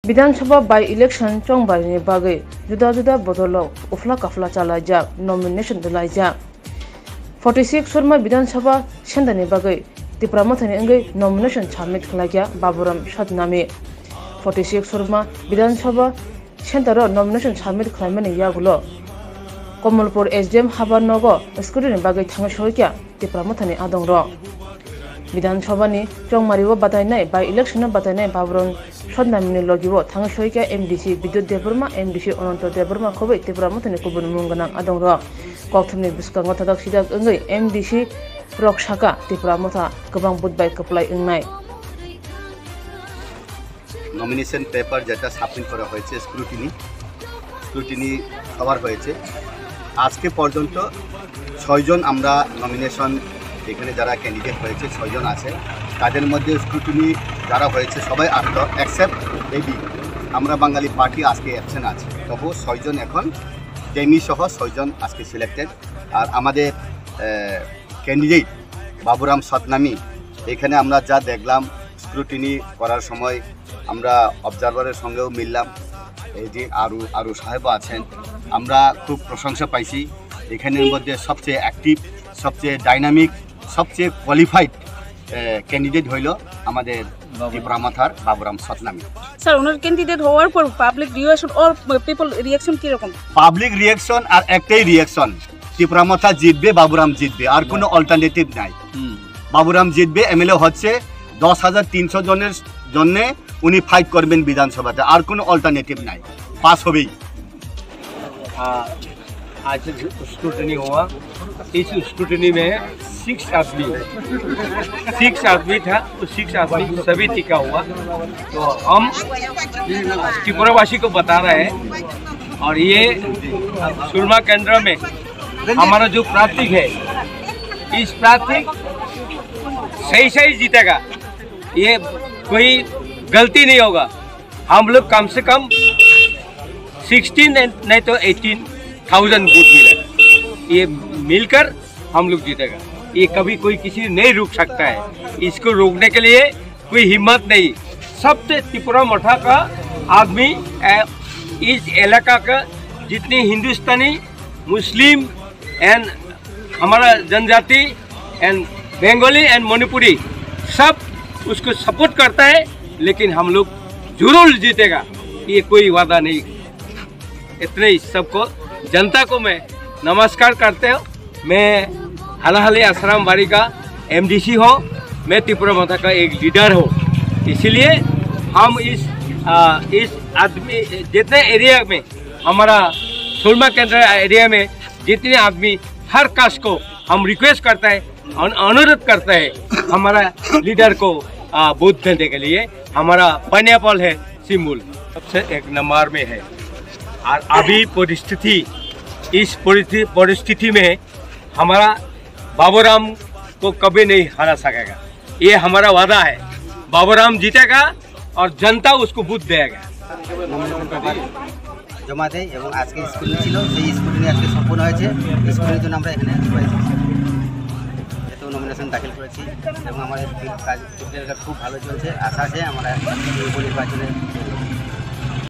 Vidhan Sabha by election चौंबाईनि बागै जुदा जुदा बदलाव उफ्ला काफ्ला चालायजाक नमिनेशन दिलायजाक 46 सुरमा विधानसभा सेंदानि बागै तिप्रामथानि अंगै नमिनेशन सबमिट खालायग्या बाबुराम सतनामी 46 सुरमा विधानसभा सेंटर नमिनेशन सबमिट खालामनाय यागुलो कमलपुर एसडीएम हाबानगो स्कुटिनि बागै थांनो सहैग्या तिप्रामथानि आदंर विधानसभानि चौमारिव बादायनाय बाई इलेक्शन बादायनाय बाबुराम सतनामीनि लगिवो थांनो सहैग्या एमडीसी विद्युत देबरमा एमडीसी अनंत देबरमा खबै तिप्रामथानि गुबुन मुंगोनां आदंर कौथुमनि बिस्कांगो थादाक सिदाक अंगै एमडीसी रक्षाका तिप्रामथा गोबां बुधबाय कपलाय अंनाय নমিনেশন পেপার যেটা সাবমিট করা হয়েছে স্ক্রুটিনি কভার হয়েছে আজকে পর্যন্ত 6 জন আমরা নমিনেশন এখানে যারা ক্যান্ডিডেট হয়েছে 6 জন আছে তাদের মধ্যে স্ক্রুটিনি যারা হয়েছে সবাই আসলো এক্সেপ্ট এবি আমরা বাঙালি পার্টি আজকে অ্যাবসেন্ট আছে তবু 6 জন এখন ডেমি সহ 6 জন আজকে সিলেক্টেড আর আমাদের ক্যান্ডিডেট বাবুরাম সতনামি এখানে আমরা যা দেখলাম স্ক্রুটিনি করার সময় আমরা অবজারভারের সঙ্গেও মিললাম এই যে আরও সাহেব আছেন আমরা খুব প্রশংসা পাইছি এখানের মধ্যে সবচেয়ে অ্যাক্টিভ সবচেয়ে ডাইনামিক সবচেয়ে কোয়ালিফাইড ক্যান্ডিডেট হইল আমাদের ত্রিপুরামাথার বাবুরাম সতনামি স্যার ওনার ক্যান্ডিডেট হওয়ার পর public reaction all people reaction কি রকম পাবলিক রিঅ্যাকশন আর একটাই রিঅ্যাকশন ত্রিপুরামাথা জিতবে বাবুরাম জিতবে আর কোনো অল্টারনেটিভ নাই বাবুরাম জিতবে এমএলএ হচ্ছে 10,300 জনের জন্য উনি ফাইট করবেন বিধানসভাতে আর কোনো অল্টারনেটিভ নাই পাস হবেই आज स्क्रूटनी हुआ इस स्क्रूटनी में 6 आदमी था तो 6 आदमी सभी टिका हुआ तो हम त्रिपुरावासी को बता रहे हैं और ये सुरमा केंद्र में हमारा जो प्रार्थी है इस प्रार्थी सही जीतेगा ये कोई गलती नहीं होगा हम लोग कम से कम 16 नहीं तो 18,000 वोट मिलेगा ये मिलकर हम लोग जीतेगा ये कभी कोई किसी नहीं रोक सकता है इसको रोकने के लिए कोई हिम्मत नहीं सबसे त्रिपुरा मठा का आदमी इस इलाका का जितनी हिंदुस्तानी मुस्लिम एंड हमारा जनजाति एंड बंगाली एंड मणिपुरी सब उसको सपोर्ट करता है लेकिन हम लोग जरूर जीतेगा ये कोई वादा नहीं इतने ही सबको जनता को मैं नमस्कार करते हूँ मैं हलाहली आश्रम बाड़ी का एमडीसी हो मैं त्रिपुरामाथा का एक लीडर हूँ इसीलिए हम इस आदमी जितने एरिया में हमारा सुरमा केंद्र एरिया में जितने आदमी हर कास्ट को हम रिक्वेस्ट करता है अनुरोध करता है हमारा लीडर को वोट देने के लिए हमारा पाइनएप्पल है सिंबल सबसे एक नंबर में है और अभी इस परिस्थिति में हमारा बाबूराम को कभी नहीं हरा सकेगा ये हमारा वादा है बाबूराम जीतेगा और जनता उसको वोट देगा জমা দেয় এবং আজকে স্কুল ছিল সেই স্কুলে আজকে সম্পূর্ণ হয়েছে স্কুলের জন্য আমরা এখানে নমিনেশন দাখিল করেছি এবং আমাদের কাজ খুব ভালো চলছে আশা আছে আমরা নির্বাচনে